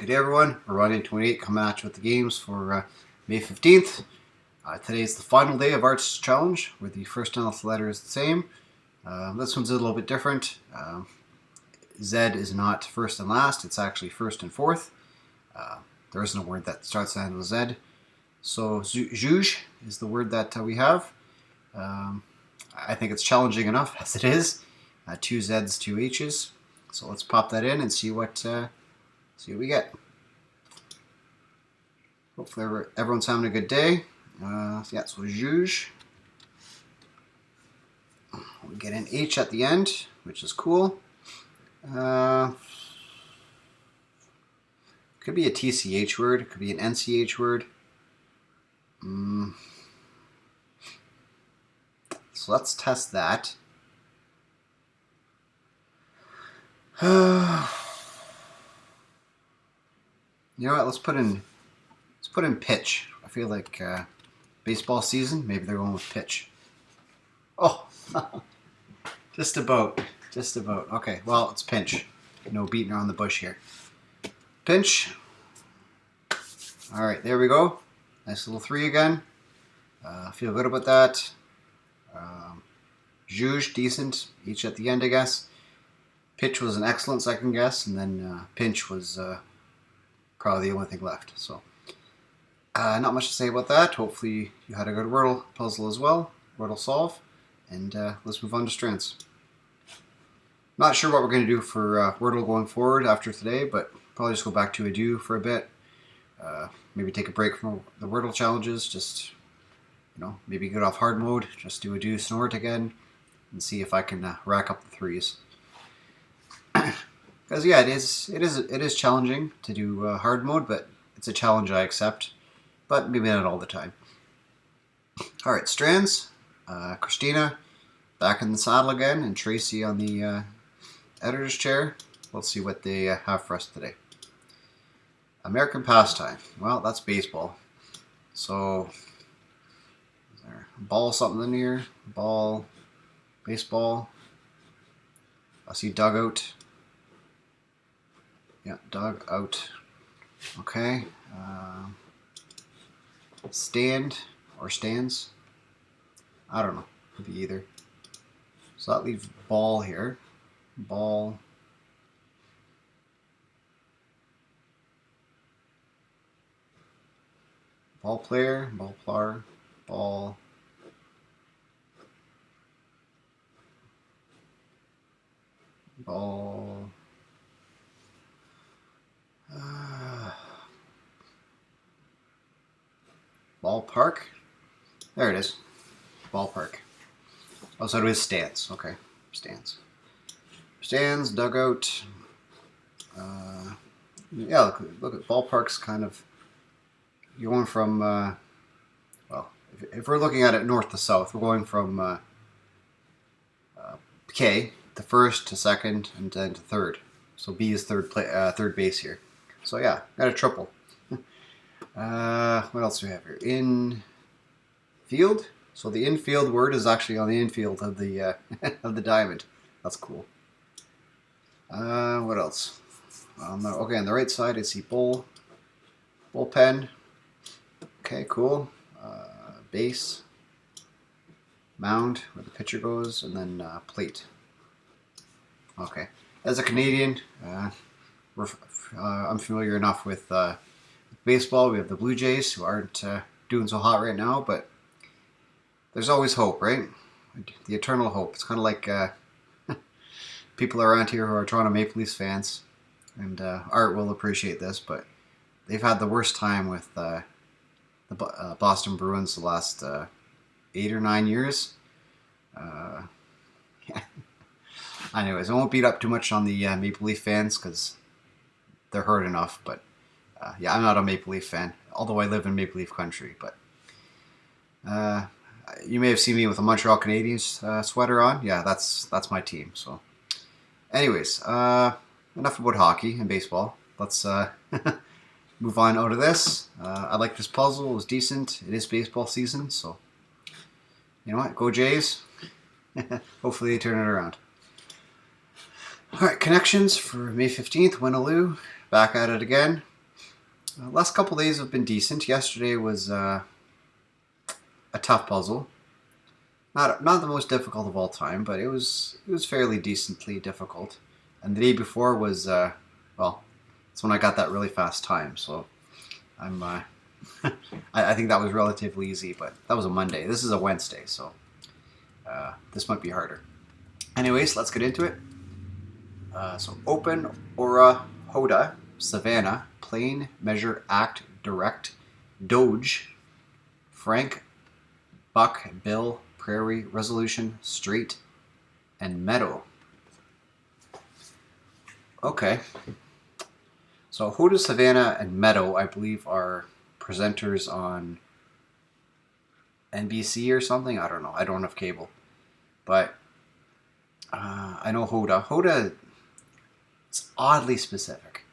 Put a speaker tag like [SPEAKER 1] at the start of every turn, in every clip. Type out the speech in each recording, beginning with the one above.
[SPEAKER 1] Good day everyone, Oranje 28 coming at you with the games for May 15th. Today is the final day of Art's Challenge, where the first and last letter is the same. This one's a little bit different. Z is not first and last, it's actually first and fourth. There isn't a word that starts and ends with Z. So juge is the word that we have. I think it's challenging enough as it is. 2 Z's, 2 H's. So let's pop that in and see what we get. Hopefully everyone's having a good day. Yeah, so juge. We get an H at the end, which is cool. Could be a TCH word. It could be an NCH word. So let's test that. You know what? Let's put in pitch. I feel like baseball season. Maybe they're going with pitch. Oh, just about. Okay, well, it's pinch. No beating around the bush here. Pinch. All right, there we go. Nice little 3 again. Feel good about that. Juge, decent. Each at the end, I guess. Pitch was an excellent second guess, and then pinch was probably the only thing left. So, not much to say about that. Hopefully you had a good Wordle puzzle as well. Wordle solve. And let's move on to strands. Not sure what we're going to do for Wordle going forward after today, but probably just go back to a do for a bit. Maybe take a break from the Wordle challenges. Just, maybe get off hard mode. Just do a do snort again and see if I can rack up the 3s. Because yeah, it is challenging to do hard mode, but it's a challenge I accept. But maybe not all the time. All right, strands. Christina back in the saddle again, and Tracy on the editor's chair. Let's see what they have for us today. American pastime. Well, that's baseball. So, is there ball something in here? Ball, baseball. I see dugout. Yeah, dug out. Okay. Stand or stands. I don't know. Could be either. So that leaves ball here. Ball. Ball player. Ball player. Ball. Ball. Ballpark. There it is. Ballpark. Oh, so it is stands. Okay, stands. Stands, dugout. Yeah, look at ballparks. Kind of. You're going from. Well, if we're looking at it north to south, we're going from K to first to second and then to third. So B is third base here. So yeah, got a triple. What else do we have here? Infield. So the infield word is actually on the infield of the of the diamond. That's cool. What else? Okay, on the right side I see bullpen. Okay, cool. Base, mound where the pitcher goes, and then plate. Okay, as a Canadian, I'm familiar enough with baseball. We have the Blue Jays, who aren't doing so hot right now, but there's always hope, right? The eternal hope. It's kind of like people around here who are Toronto Maple Leafs fans, and Art will appreciate this, but they've had the worst time with the Boston Bruins the last 8 or 9 years. Anyways, I won't beat up too much on the Maple Leaf fans because they're hurt enough, but yeah, I'm not a Maple Leaf fan, although I live in Maple Leaf country, but you may have seen me with a Montreal Canadiens sweater on. Yeah, that's my team. So anyways, enough about hockey and baseball. Let's move on out of this. I like this puzzle. It was decent. It is baseball season, so you know what? Go Jays. Hopefully they turn it around. All right, connections for May 15th. Winaloo. Back at it again. Last couple days have been decent. Yesterday was a tough puzzle. Not the most difficult of all time, but it was fairly decently difficult. And the day before was well, it's when I got that really fast time. So I'm I think that was relatively easy, but that was a Monday. This is a Wednesday, so this might be harder. Anyways, let's get into it. So open, aura, hoda, savannah, plain, measure, act, direct, doge, frank, buck, bill, prairie, resolution, street, and meadow. Okay. So hoda, savannah, and meadow, I believe, are presenters on NBC or something. I don't know. I don't have cable. But I know hoda. Hoda is oddly specific.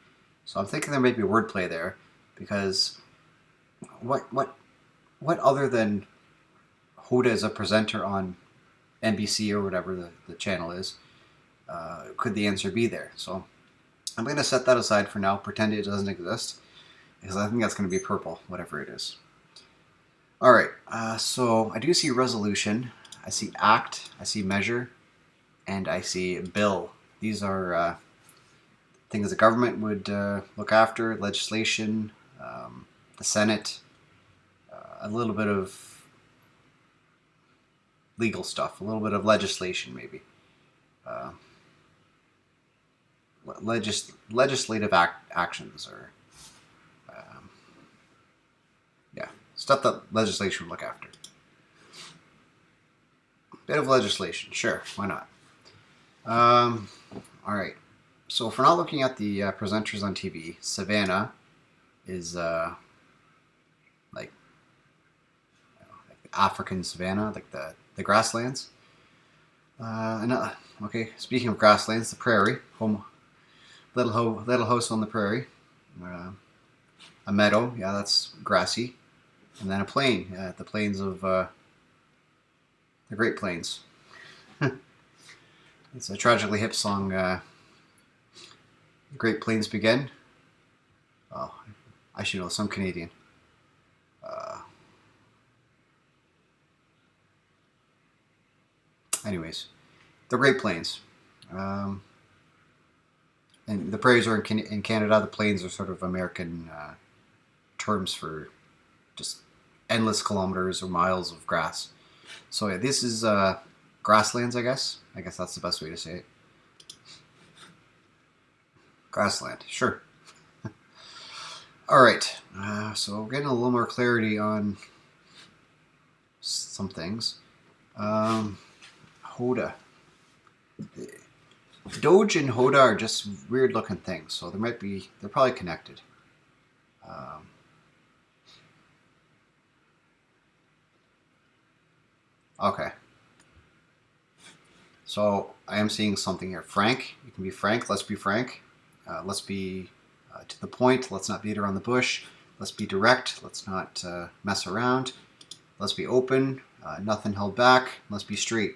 [SPEAKER 1] So I'm thinking there might be wordplay there because what other than Hoda is a presenter on NBC or whatever the channel is, could the answer be there? So I'm going to set that aside for now, pretend it doesn't exist, because I think that's going to be purple, whatever it is. All right, so I do see resolution, I see act, I see measure, and I see bill. These are things the government would look after, legislation, the Senate, a little bit of legal stuff, a little bit of legislation maybe. Legislative actions or yeah, stuff that legislation would look after. Bit of legislation, sure, why not? All right. So if we're not looking at the presenters on TV, Savannah is like, like the African savanna, like the grasslands. Okay, speaking of grasslands, the prairie, little house on the prairie. A meadow, yeah, that's grassy, and then a plain, the plains of the Great Plains. It's a tragically hip song. The Great Plains begin. Oh, I should know, some Canadian. Anyways, the Great Plains. And the prairies are in Canada. The plains are sort of American terms for just endless kilometers or miles of grass. So yeah, this is grasslands, I guess. I guess that's the best way to say it. Grassland, sure. All right, so getting a little more clarity on some things. Hoda. Doge and Hoda are just weird looking things, so they're probably connected. Okay. So I am seeing something here. Frank, you can be frank. Let's be frank. Let's be to the point. Let's not beat around the bush. Let's be direct. Let's not mess around. Let's be open. Nothing held back. Let's be straight.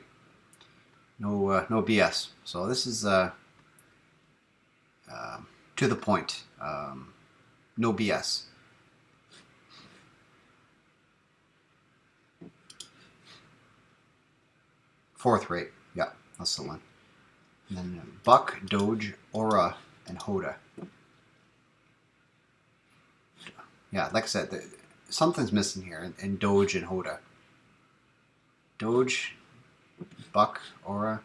[SPEAKER 1] No BS. So this is to the point. No BS. Fourth rate. Yeah, that's the one. And then Buck, Doge, Aura, and Hoda. Yeah, like I said, something's missing here in Doge and Hoda. Doge, Buck, Aura.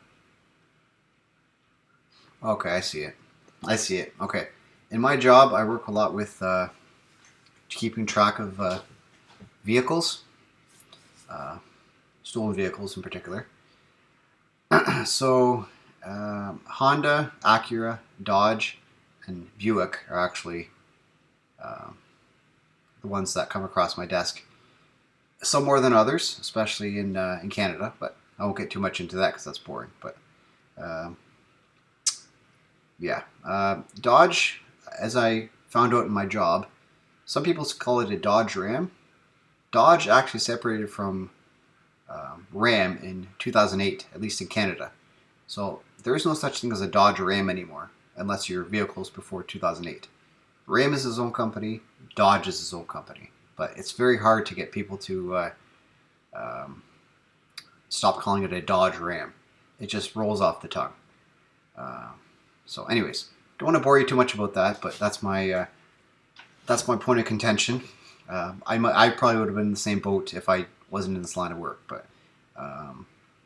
[SPEAKER 1] Okay, I see it. I see it. Okay. In my job, I work a lot with keeping track of vehicles, stolen vehicles in particular. So, Honda, Acura, Dodge, and Buick are actually the ones that come across my desk. Some more than others, especially in Canada, but I won't get too much into that because that's boring. But yeah, Dodge, as I found out in my job, some people call it a Dodge Ram. Dodge actually separated from Ram in 2008, at least in Canada. So there is no such thing as a Dodge Ram anymore, unless your vehicle is before 2008. Ram is his own company. Dodge is his own company. But it's very hard to get people to stop calling it a Dodge Ram. It just rolls off the tongue. So, anyways, don't want to bore you too much about that, but that's my point of contention. I probably would have been in the same boat if I wasn't in this line of work. But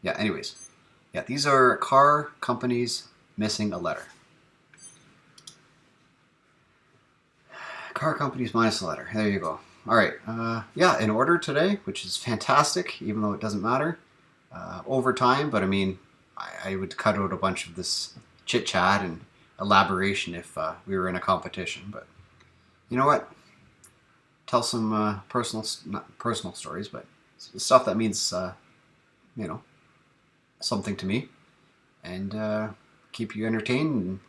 [SPEAKER 1] yeah, anyways, yeah, these are car companies missing a letter. Car companies minus a letter. There you go. All right. Yeah, in order today, which is fantastic, even though it doesn't matter. Over time, but I mean, I would cut out a bunch of this chit chat and elaboration if we were in a competition. But you know what? Tell some not personal stories, but stuff that means something to me, and keep you entertained. And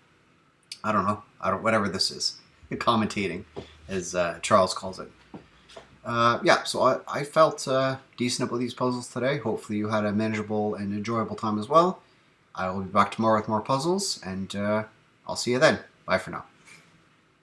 [SPEAKER 1] I don't know, whatever this is, commentating, as Charles calls it. Yeah, so I felt decent about these puzzles today. Hopefully you had a manageable and enjoyable time as well. I will be back tomorrow with more puzzles, and I'll see you then. Bye for now.